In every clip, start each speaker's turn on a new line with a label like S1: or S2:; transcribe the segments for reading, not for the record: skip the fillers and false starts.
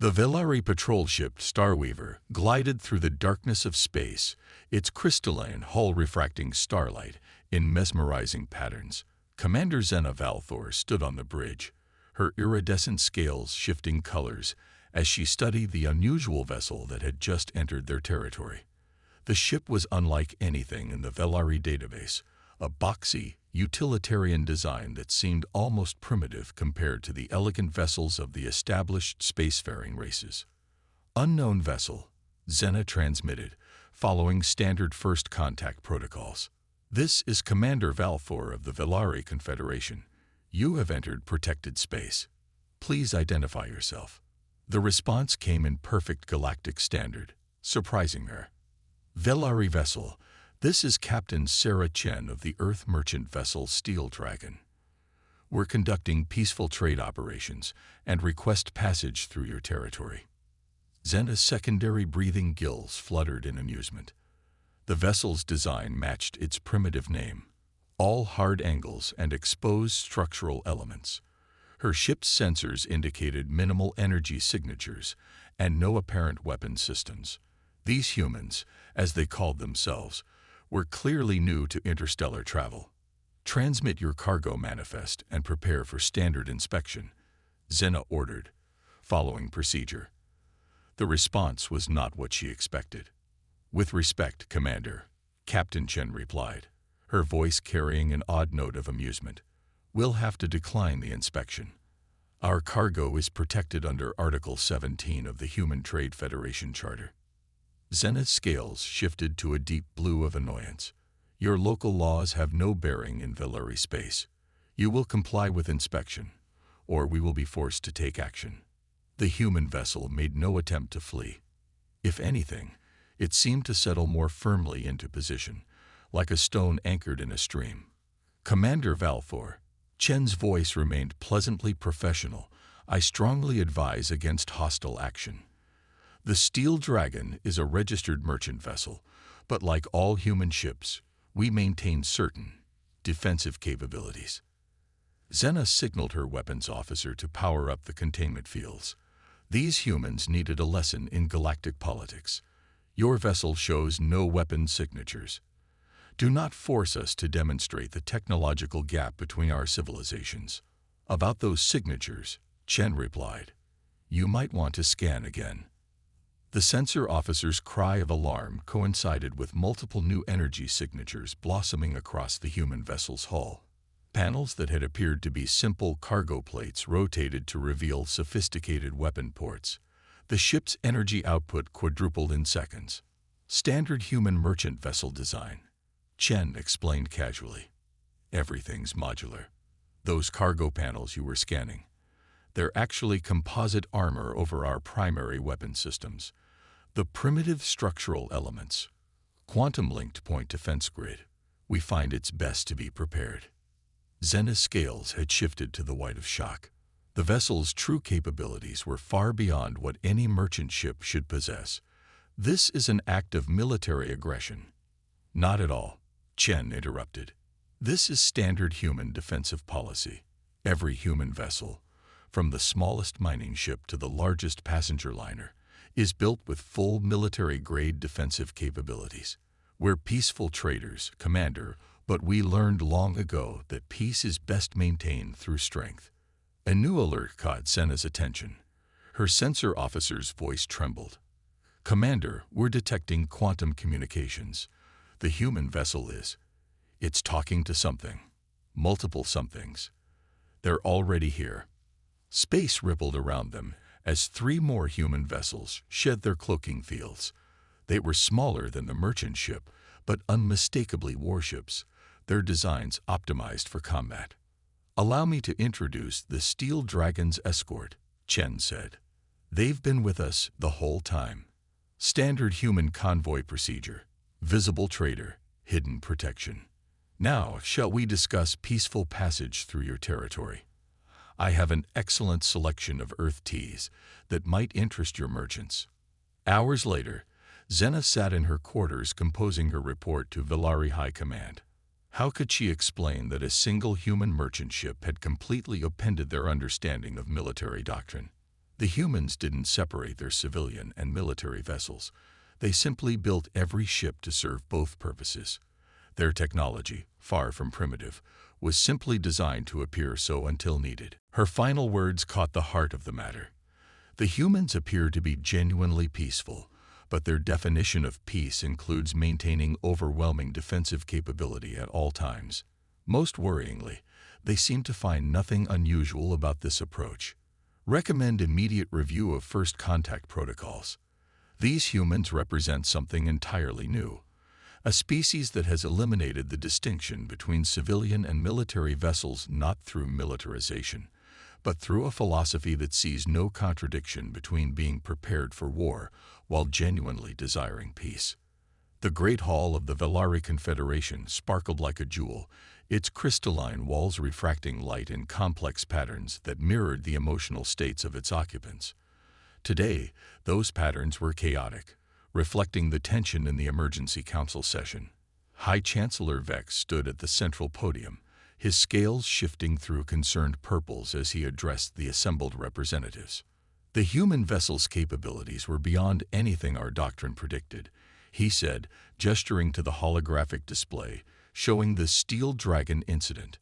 S1: The Velari patrol ship Starweaver glided through the darkness of space, its crystalline hull refracting starlight in mesmerizing patterns. Commander Zena Valthor stood on the bridge, her iridescent scales shifting colors as she studied the unusual vessel that had just entered their territory. The ship was unlike anything in the Velari database, a boxy, utilitarian design that seemed almost primitive compared to the elegant vessels of the established spacefaring races. Unknown vessel, Zena transmitted, following standard first contact protocols. This is Commander Valthor of the Velari Confederation. You have entered protected space. Please identify yourself. The response came in perfect galactic standard, surprising her. Velari vessel, this is Captain Sarah Chen of the Earth merchant vessel Steel Dragon. We're conducting peaceful trade operations and request passage through your territory. Zena's secondary breathing gills fluttered in amusement. The vessel's design matched its primitive name, all hard angles and exposed structural elements. Her ship's sensors indicated minimal energy signatures and no apparent weapon systems. These humans, as they called themselves, were clearly new to interstellar travel. Transmit your cargo manifest and prepare for standard inspection, Zena ordered, following procedure. The response was not what she expected. With respect, Commander, Captain Chen replied, her voice carrying an odd note of amusement. We'll have to decline the inspection. Our cargo is protected under Article 17 of the Human Trade Federation Charter. Zena's scales shifted to a deep blue of annoyance. Your local laws have no bearing in Velari space. You will comply with inspection, or we will be forced to take action. The human vessel made no attempt to flee. If anything, it seemed to settle more firmly into position, like a stone anchored in a stream. Commander Valthor, Chen's voice remained pleasantly professional. I strongly advise against hostile action. The Steel Dragon is a registered merchant vessel, but like all human ships, we maintain certain defensive capabilities. Zena signaled her weapons officer to power up the containment fields. These humans needed a lesson in galactic politics. Your vessel shows no weapon signatures. Do not force us to demonstrate the technological gap between our civilizations. About those signatures, Chen replied, you might want to scan again. The sensor officer's cry of alarm coincided with multiple new energy signatures blossoming across the human vessel's hull. Panels that had appeared to be simple cargo plates rotated to reveal sophisticated weapon ports. The ship's energy output quadrupled in seconds. Standard human merchant vessel design, Chen explained casually. Everything's modular. Those cargo panels you were scanning, they're actually composite armor over our primary weapon systems. The primitive structural elements, quantum-linked point defense grid, we find it's best to be prepared. Zena's scales had shifted to the white of shock. The vessel's true capabilities were far beyond what any merchant ship should possess. This is an act of military aggression. Not at all, Chen interrupted. This is standard human defensive policy. Every human vessel, from the smallest mining ship to the largest passenger liner, is built with full military-grade defensive capabilities. We're peaceful traders, Commander, but we learned long ago that peace is best maintained through strength. A new alert caught Zena's attention. Her sensor officer's voice trembled. Commander, we're detecting quantum communications. The human vessel is. It's talking to something. Multiple somethings. They're already here. Space rippled around them as three more human vessels shed their cloaking fields. They were smaller than the merchant ship, but unmistakably warships, their designs optimized for combat. Allow me to introduce the Steel Dragon's escort, Chen said. They've been with us the whole time. Standard human convoy procedure, visible trader, hidden protection. Now, shall we discuss peaceful passage through your territory? I have an excellent selection of Earth teas that might interest your merchants. Hours later, Zena sat in her quarters composing her report to Velari High Command. How could she explain that a single human merchant ship had completely upended their understanding of military doctrine? The humans didn't separate their civilian and military vessels. They simply built every ship to serve both purposes. Their technology, far from primitive, was simply designed to appear so until needed. Her final words caught the heart of the matter. The humans appear to be genuinely peaceful, but their definition of peace includes maintaining overwhelming defensive capability at all times. Most worryingly, they seem to find nothing unusual about this approach. Recommend immediate review of first contact protocols. These humans represent something entirely new, a species that has eliminated the distinction between civilian and military vessels not through militarization, but through a philosophy that sees no contradiction between being prepared for war while genuinely desiring peace. The Great Hall of the Velari Confederation sparkled like a jewel, its crystalline walls refracting light in complex patterns that mirrored the emotional states of its occupants. Today, those patterns were chaotic, reflecting the tension in the emergency council session. High Chancellor Vex stood at the central podium, his scales shifting through concerned purples as he addressed the assembled representatives. The human vessel's capabilities were beyond anything our doctrine predicted, he said, gesturing to the holographic display, showing the Steel Dragon incident.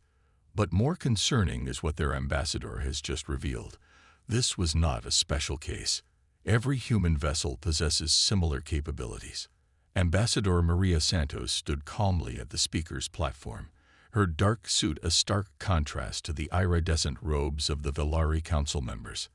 S1: But more concerning is what their ambassador has just revealed. This was not a special case. Every human vessel possesses similar capabilities. Ambassador Maria Santos stood calmly at the speaker's platform, her dark suit a stark contrast to the iridescent robes of the Velari Council members.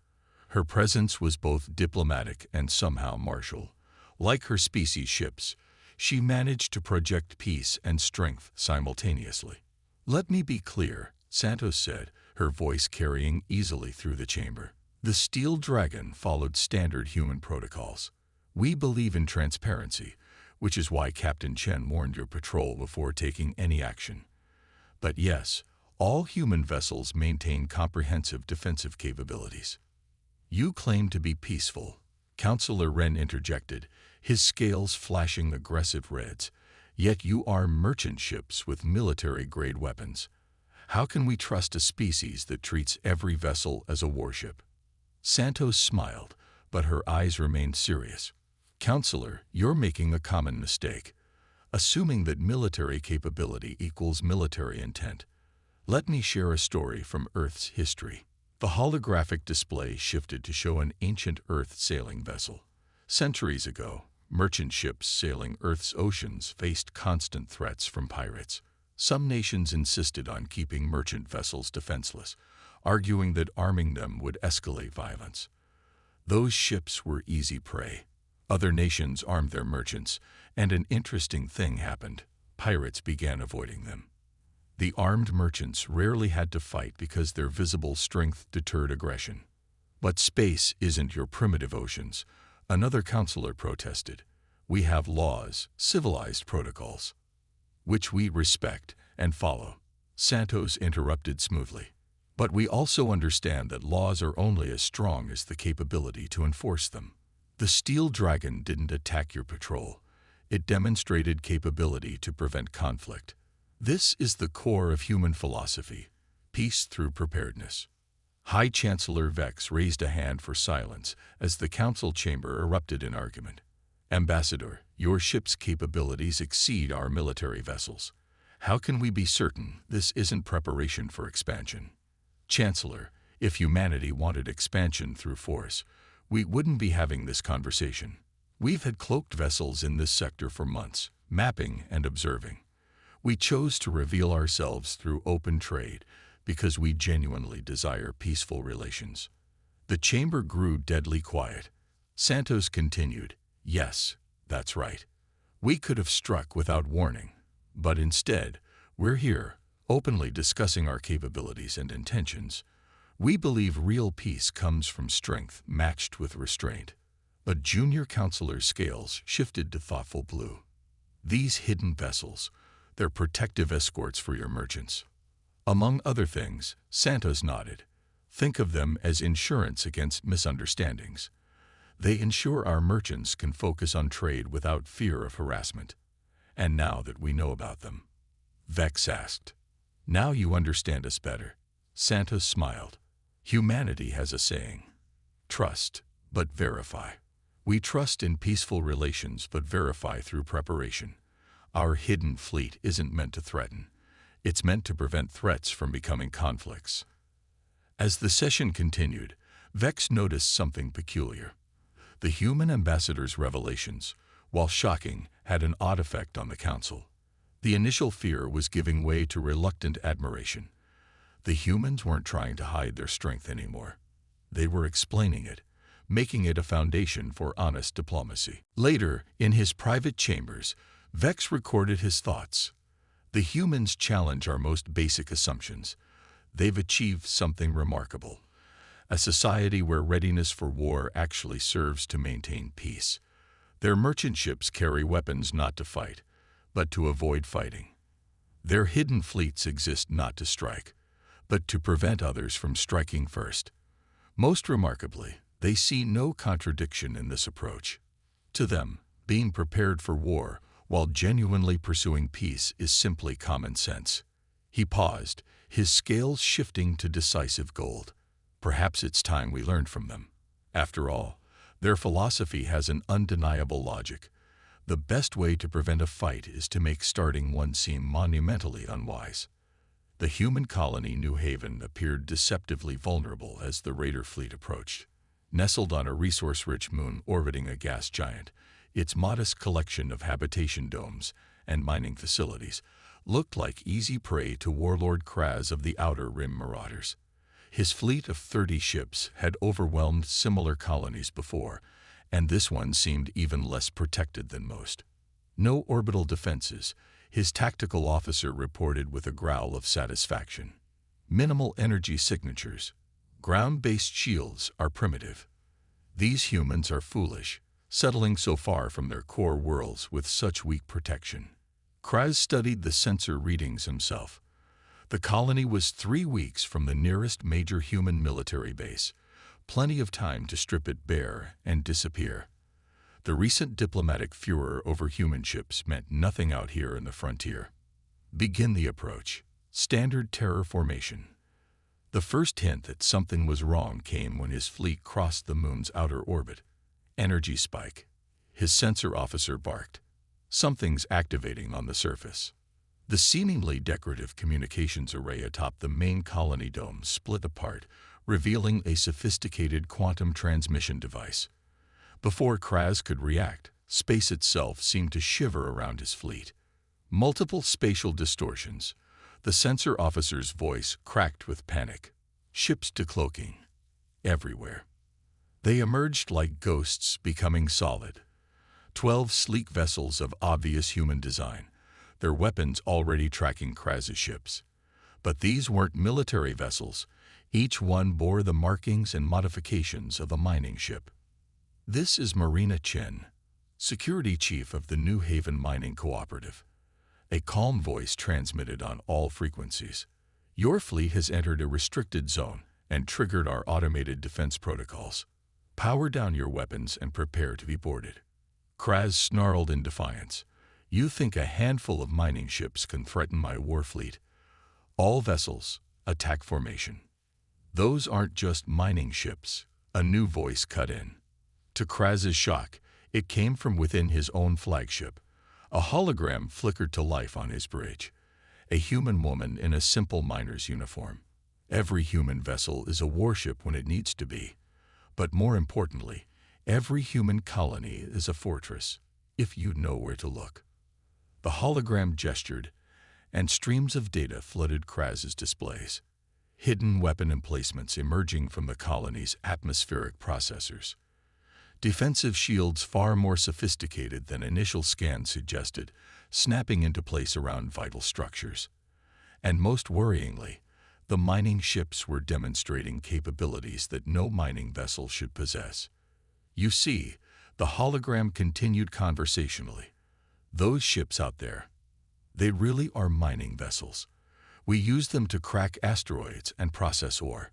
S1: Her presence was both diplomatic and somehow martial. Like her species' ships, she managed to project peace and strength simultaneously. "Let me be clear," Santos said, her voice carrying easily through the chamber. "The Steel Dragon followed standard human protocols. We believe in transparency, which is why Captain Chen warned your patrol before taking any action. But yes, all human vessels maintain comprehensive defensive capabilities." "You claim to be peaceful," Councillor Wren interjected, his scales flashing aggressive reds, "yet you arm merchant ships with military-grade weapons. How can we trust a species that treats every vessel as a warship?" Santos smiled, but her eyes remained serious. "Councillor, you're making a common mistake, assuming that military capability equals military intent. Let me share a story from Earth's history." The holographic display shifted to show an ancient Earth sailing vessel. Centuries ago, merchant ships sailing Earth's oceans faced constant threats from pirates. Some nations insisted on keeping merchant vessels defenseless, arguing that arming them would escalate violence. Those ships were easy prey. Other nations armed their merchants, and an interesting thing happened. Pirates began avoiding them. The armed merchants rarely had to fight because their visible strength deterred aggression. "But space isn't your primitive oceans," another counselor protested. "We have laws, civilized protocols, which we respect and follow." Santos interrupted smoothly. "But we also understand that laws are only as strong as the capability to enforce them. The Steel Dragon didn't attack your patrol. It demonstrated capability to prevent conflict. This is the core of human philosophy, peace through preparedness." High Chancellor Vex raised a hand for silence as the council chamber erupted in argument. "Ambassador, your ship's capabilities exceed our military vessels. How can we be certain this isn't preparation for expansion?" "Chancellor, if humanity wanted expansion through force, we wouldn't be having this conversation. We've had cloaked vessels in this sector for months, mapping and observing. We chose to reveal ourselves through open trade because we genuinely desire peaceful relations." The chamber grew deadly quiet. Santos continued, "Yes, that's right. We could have struck without warning, but instead, we're here, openly discussing our capabilities and intentions. We believe real peace comes from strength matched with restraint." A junior counselor's scales shifted to thoughtful blue. "These hidden vessels, they're protective escorts for your merchants." Among other things, Santos nodded. "Think of them as insurance against misunderstandings. They ensure our merchants can focus on trade without fear of harassment." "And now that we know about them," Vex asked, "now you understand us better." Santos smiled. "Humanity has a saying. Trust, but verify. We trust in peaceful relations but verify through preparation. Our hidden fleet isn't meant to threaten. It's meant to prevent threats from becoming conflicts. As the session continued, Vex noticed something peculiar. The human ambassador's revelations, while shocking, had an odd effect on the council. The initial fear was giving way to reluctant admiration. The humans weren't trying to hide their strength anymore. They were explaining it, making it a foundation for honest diplomacy. Later, in his private chambers, Vex recorded his thoughts. The humans challenge our most basic assumptions. They've achieved something remarkable. A society where readiness for war actually serves to maintain peace. Their merchant ships carry weapons not to fight, but to avoid fighting. Their hidden fleets exist not to strike, but to prevent others from striking first. Most remarkably, they see no contradiction in this approach. To them, being prepared for war while genuinely pursuing peace is simply common sense. He paused, his scales shifting to decisive gold. Perhaps it's time we learned from them. After all, their philosophy has an undeniable logic. The best way to prevent a fight is to make starting one seem monumentally unwise. The human colony New Haven appeared deceptively vulnerable as the raider fleet approached. Nestled on a resource-rich moon orbiting a gas giant, its modest collection of habitation domes and mining facilities looked like easy prey to Warlord Kraz of the Outer Rim marauders. His fleet of 30 ships had overwhelmed similar colonies before, and this one seemed even less protected than most. No orbital defenses, his tactical officer reported with a growl of satisfaction. Minimal energy signatures. Ground-based shields are primitive. These humans are foolish, settling so far from their core worlds with such weak protection. Kraz studied the sensor readings himself. The colony was 3 weeks from the nearest major human military base, plenty of time to strip it bare and disappear. The recent diplomatic furor over human ships meant nothing out here in the frontier. Begin the approach. Standard terror formation. The first hint that something was wrong came when his fleet crossed the moon's outer orbit. Energy spike. His sensor officer barked. Something's activating on the surface. The seemingly decorative communications array atop the main colony dome split apart, revealing a sophisticated quantum transmission device. Before Kraz could react, space itself seemed to shiver around his fleet. Multiple spatial distortions. The sensor officer's voice cracked with panic. Ships decloaking. Everywhere. They emerged like ghosts becoming solid. 12 sleek vessels of obvious human design, their weapons already tracking Kraz's ships. But these weren't military vessels. Each one bore the markings and modifications of a mining ship. This is Marina Chen, security chief of the New Haven Mining Cooperative. A calm voice transmitted on all frequencies. Your fleet has entered a restricted zone and triggered our automated defense protocols. Power down your weapons and prepare to be boarded. Kraz snarled in defiance. You think a handful of mining ships can threaten my war fleet? All vessels, attack formation. Those aren't just mining ships, a new voice cut in. To Kraz's shock, it came from within his own flagship. A hologram flickered to life on his bridge. A human woman in a simple miner's uniform. Every human vessel is a warship when it needs to be. But more importantly, every human colony is a fortress, if you know where to look. The hologram gestured, and streams of data flooded Kraz's displays. Hidden weapon emplacements emerging from the colony's atmospheric processors. Defensive shields far more sophisticated than initial scans suggested, snapping into place around vital structures. And most worryingly, the mining ships were demonstrating capabilities that no mining vessel should possess. You see, the hologram continued conversationally. Those ships out there, they really are mining vessels. We use them to crack asteroids and process ore.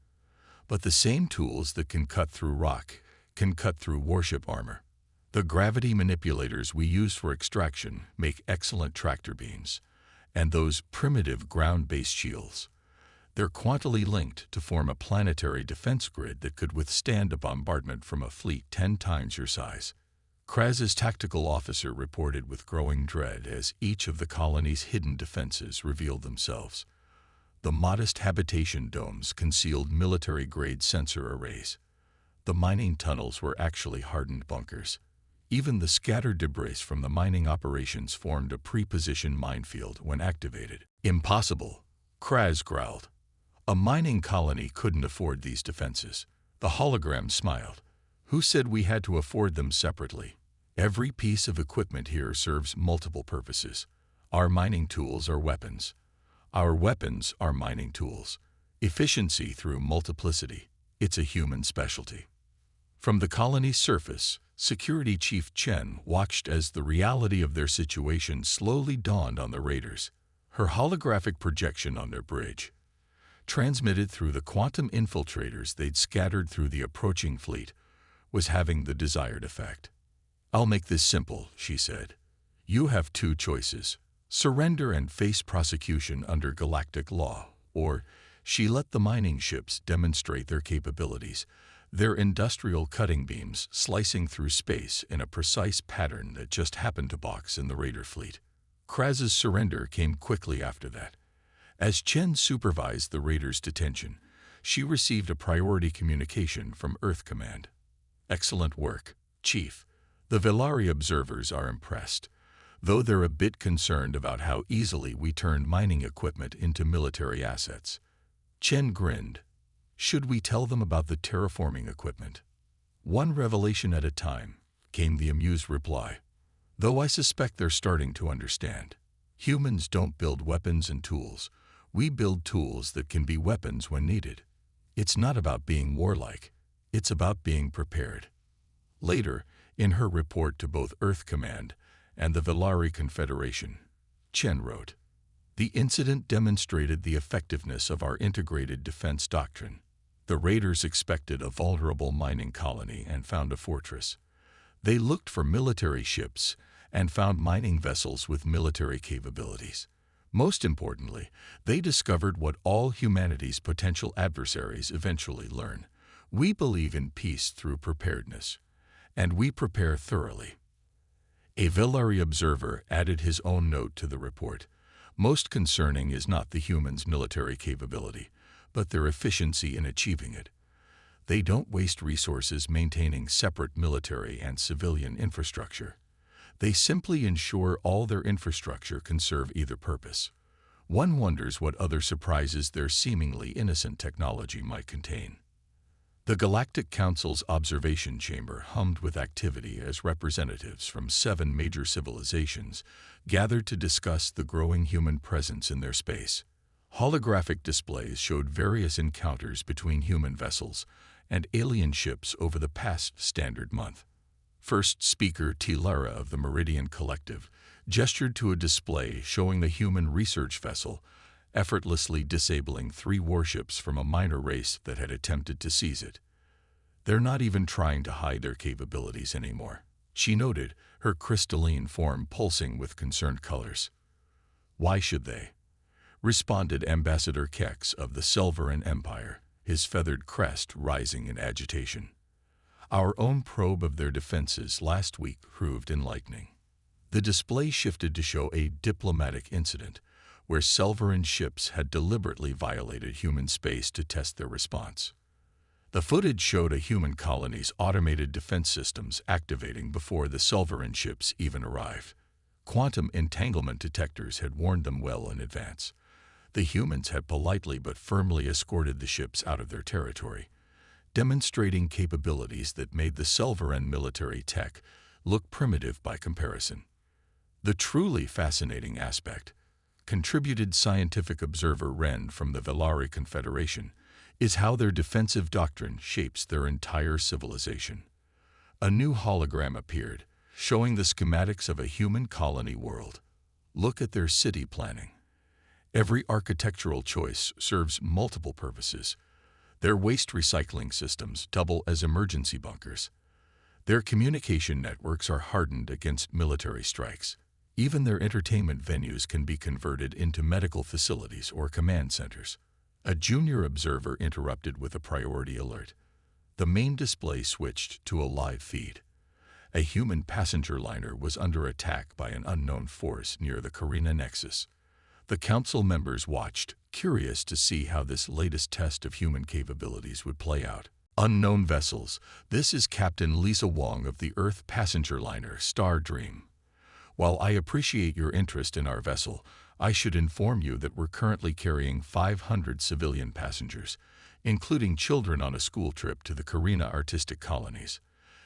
S1: But the same tools that can cut through rock can cut through warship armor. The gravity manipulators we use for extraction make excellent tractor beams. And those primitive ground-based shields, They're quantally linked to form a planetary defense grid that could withstand a bombardment from a fleet 10 times your size. Kraz's tactical officer reported with growing dread as each of the colony's hidden defenses revealed themselves. The modest habitation domes concealed military-grade sensor arrays. The mining tunnels were actually hardened bunkers. Even the scattered debris from the mining operations formed a pre-positioned minefield when activated. Impossible, Kraz growled. A mining colony couldn't afford these defenses. The hologram smiled. Who said we had to afford them separately? Every piece of equipment here serves multiple purposes. Our mining tools are weapons. Our weapons are mining tools. Efficiency through multiplicity. It's a human specialty. From the colony's surface, Security Chief Chen watched as the reality of their situation slowly dawned on the raiders. Her holographic projection on their bridge, transmitted through the quantum infiltrators they'd scattered through the approaching fleet, was having the desired effect. "I'll make this simple," she said. "You have two choices. Surrender and face prosecution under galactic law, or," she let the mining ships demonstrate their capabilities, their industrial cutting beams slicing through space in a precise pattern that just happened to box in the raider fleet. Kraz's surrender came quickly after that. As Chen supervised the raiders' detention, she received a priority communication from Earth Command. "Excellent work, Chief. The Velari observers are impressed, though they're a bit concerned about how easily we turned mining equipment into military assets." Chen grinned. "Should we tell them about the terraforming equipment?" "One revelation at a time," came the amused reply. "Though I suspect they're starting to understand. Humans don't build weapons and tools. We build tools that can be weapons when needed. It's not about being warlike. It's about being prepared." Later, in her report to both Earth Command and the Velari Confederation, Chen wrote, "The incident demonstrated the effectiveness of our integrated defense doctrine. The raiders expected a vulnerable mining colony and found a fortress. They looked for military ships and found mining vessels with military capabilities. Most importantly, they discovered what all humanity's potential adversaries eventually learn. We believe in peace through preparedness, and we prepare thoroughly." A Velari observer added his own note to the report. "Most concerning is not the humans' military capability, but their efficiency in achieving it. They don't waste resources maintaining separate military and civilian infrastructure. They simply ensure all their infrastructure can serve either purpose." One wonders what other surprises their seemingly innocent technology might contain. The Galactic Council's observation chamber hummed with activity as representatives from 7 major civilizations gathered to discuss the growing human presence in their space. Holographic displays showed various encounters between human vessels and alien ships over the past standard month. First speaker Tilara of the Meridian Collective gestured to a display showing the human research vessel effortlessly disabling 3 warships from a minor race that had attempted to seize it. "They're not even trying to hide their capabilities anymore," she noted, her crystalline form pulsing with concerned colors. "Why should they?" responded Ambassador Kex of the Selvaran Empire, his feathered crest rising in agitation. "Our own probe of their defenses last week proved enlightening." The display shifted to show a diplomatic incident where Selvaran ships had deliberately violated human space to test their response. The footage showed a human colony's automated defense systems activating before the Selvaran ships even arrived. Quantum entanglement detectors had warned them well in advance. The humans had politely but firmly escorted the ships out of their territory, demonstrating capabilities that made the Selvaran military tech look primitive by comparison. The truly fascinating aspect, contributed scientific observer Ren from the Velari Confederation, is how their defensive doctrine shapes their entire civilization. A new hologram appeared, showing the schematics of a human colony world. Look at their city planning. Every architectural choice serves multiple purposes. Their waste recycling systems double as emergency bunkers. Their communication networks are hardened against military strikes. Even their entertainment venues can be converted into medical facilities or command centers. A junior observer interrupted with a priority alert. The main display switched to a live feed. A human passenger liner was under attack by an unknown force near the Carina Nexus. The council members watched, curious to see how this latest test of human capabilities would play out. Unknown vessels. This is Captain Lisa Wong of the Earth passenger liner Star Dream. While I appreciate your interest in our vessel, I should inform you that we're currently carrying 500 civilian passengers, including children on a school trip to the Carina Artistic Colonies.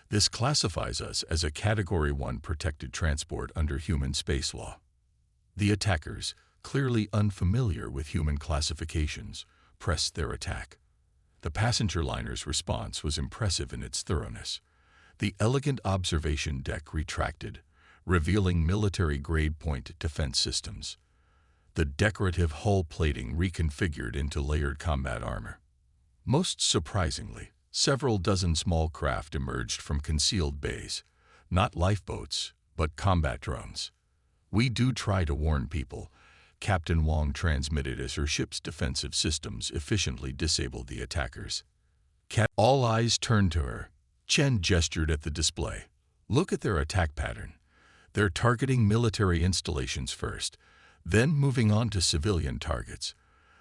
S1: This classifies us as a Category 1 protected transport under human space law. The attackers, clearly unfamiliar with human classifications, pressed their attack. The passenger liner's response was impressive in its thoroughness. The elegant observation deck retracted, revealing military-grade point defense systems. The decorative hull plating reconfigured into layered combat armor. Most surprisingly, several dozen small craft emerged from concealed bays, not lifeboats, but combat drones. "We do try to warn people," Captain Wong transmitted as her ship's defensive systems efficiently disabled the attackers. All eyes turned to her. Chen gestured at the display. "Look at their attack pattern. They're targeting military installations first, then moving on to civilian targets.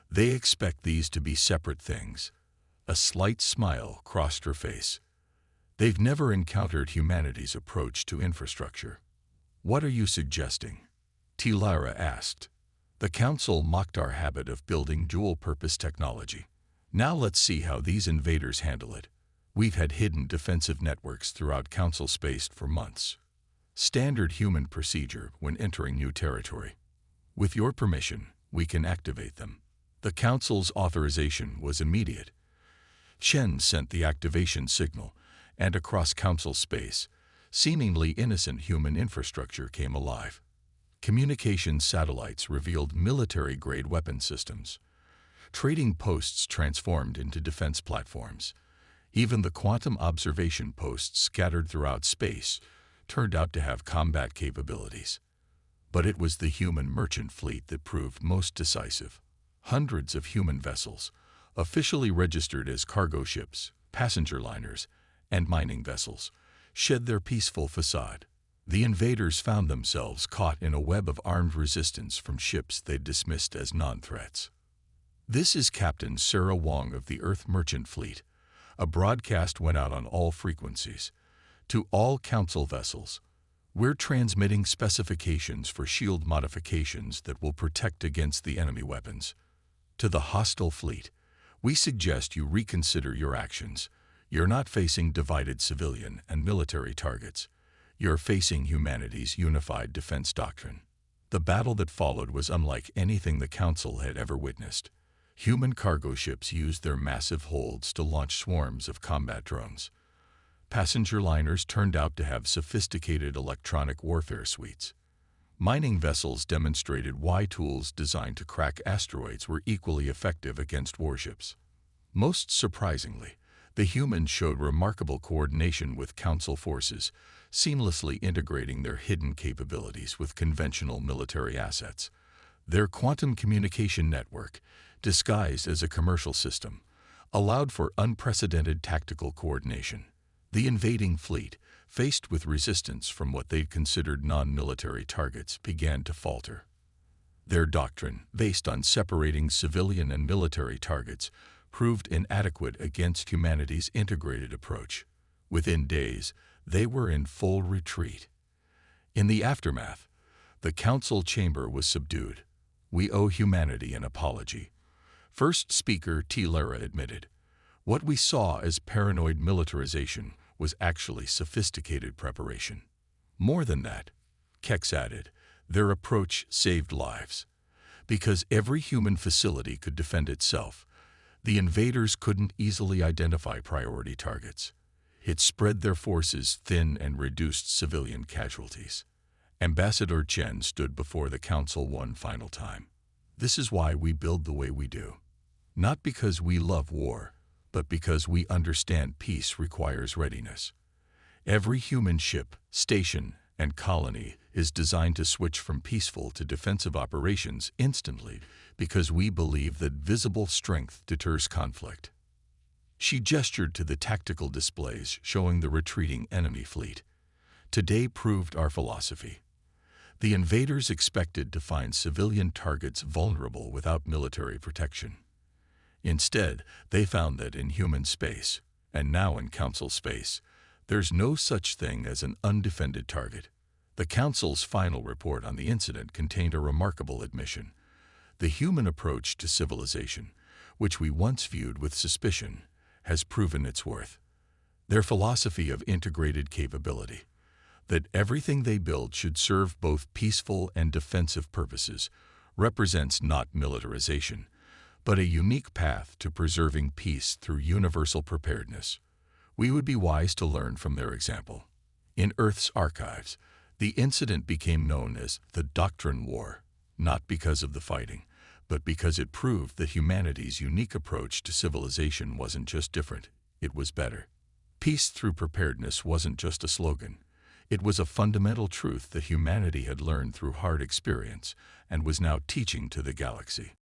S1: They expect these to be separate things." A slight smile crossed her face. "They've never encountered humanity's approach to infrastructure." "What are you suggesting?" Tilara asked. "The Council mocked our habit of building dual-purpose technology. Now let's see how these invaders handle it. We've had hidden defensive networks throughout Council space for months. Standard human procedure when entering new territory. With your permission, we can activate them." The Council's authorization was immediate. Chen sent the activation signal, and across Council space, seemingly innocent human infrastructure came alive. Communication satellites revealed military-grade weapon systems. Trading posts transformed into defense platforms. Even the quantum observation posts scattered throughout space turned out to have combat capabilities. But it was the human merchant fleet that proved most decisive. Hundreds of human vessels, officially registered as cargo ships, passenger liners, and mining vessels, shed their peaceful facade. The invaders found themselves caught in a web of armed resistance from ships they'd dismissed as non-threats. "This is Captain Sarah Wong of the Earth Merchant Fleet." A broadcast went out on all frequencies. "To all Council vessels, we're transmitting specifications for shield modifications that will protect against the enemy weapons. To the hostile fleet, we suggest you reconsider your actions. You're not facing divided civilian and military targets. You're facing humanity's unified defense doctrine." The battle that followed was unlike anything the Council had ever witnessed. Human cargo ships used their massive holds to launch swarms of combat drones. Passenger liners turned out to have sophisticated electronic warfare suites. Mining vessels demonstrated why tools designed to crack asteroids were equally effective against warships. Most surprisingly, the humans showed remarkable coordination with Council forces, seamlessly integrating their hidden capabilities with conventional military assets. Their quantum communication network, disguised as a commercial system, allowed for unprecedented tactical coordination. The invading fleet, faced with resistance from what they'd considered non-military targets, began to falter. Their doctrine, based on separating civilian and military targets, proved inadequate against humanity's integrated approach. Within days, they were in full retreat. In the aftermath, the Council chamber was subdued. "We owe humanity an apology," First Speaker Tilara admitted. "What we saw as paranoid militarization was actually sophisticated preparation." More than that, Kex added, their approach saved lives. Because every human facility could defend itself, the invaders couldn't easily identify priority targets. It spread their forces thin and reduced civilian casualties. Ambassador Chen stood before the Council one final time. "This is why we build the way we do. Not because we love war, but because we understand peace requires readiness. Every human ship, station, and colony is designed to switch from peaceful to defensive operations instantly because we believe that visible strength deters conflict. She gestured to the tactical displays showing the retreating enemy fleet. Today proved our philosophy. The invaders expected to find civilian targets vulnerable without military protection. Instead, they found that in human space, and now in Council space, there's no such thing as an undefended target. The Council's final report on the incident contained a remarkable admission. The human approach to civilization, which we once viewed with suspicion, has proven its worth. Their philosophy of integrated capability, that everything they build should serve both peaceful and defensive purposes, represents not militarization, but a unique path to preserving peace through universal preparedness. We would be wise to learn from their example. In Earth's archives, the incident became known as the Doctrine War, not because of the fighting, but because it proved that humanity's unique approach to civilization wasn't just different, it was better. Peace through preparedness wasn't just a slogan. It was a fundamental truth that humanity had learned through hard experience and was now teaching to the galaxy.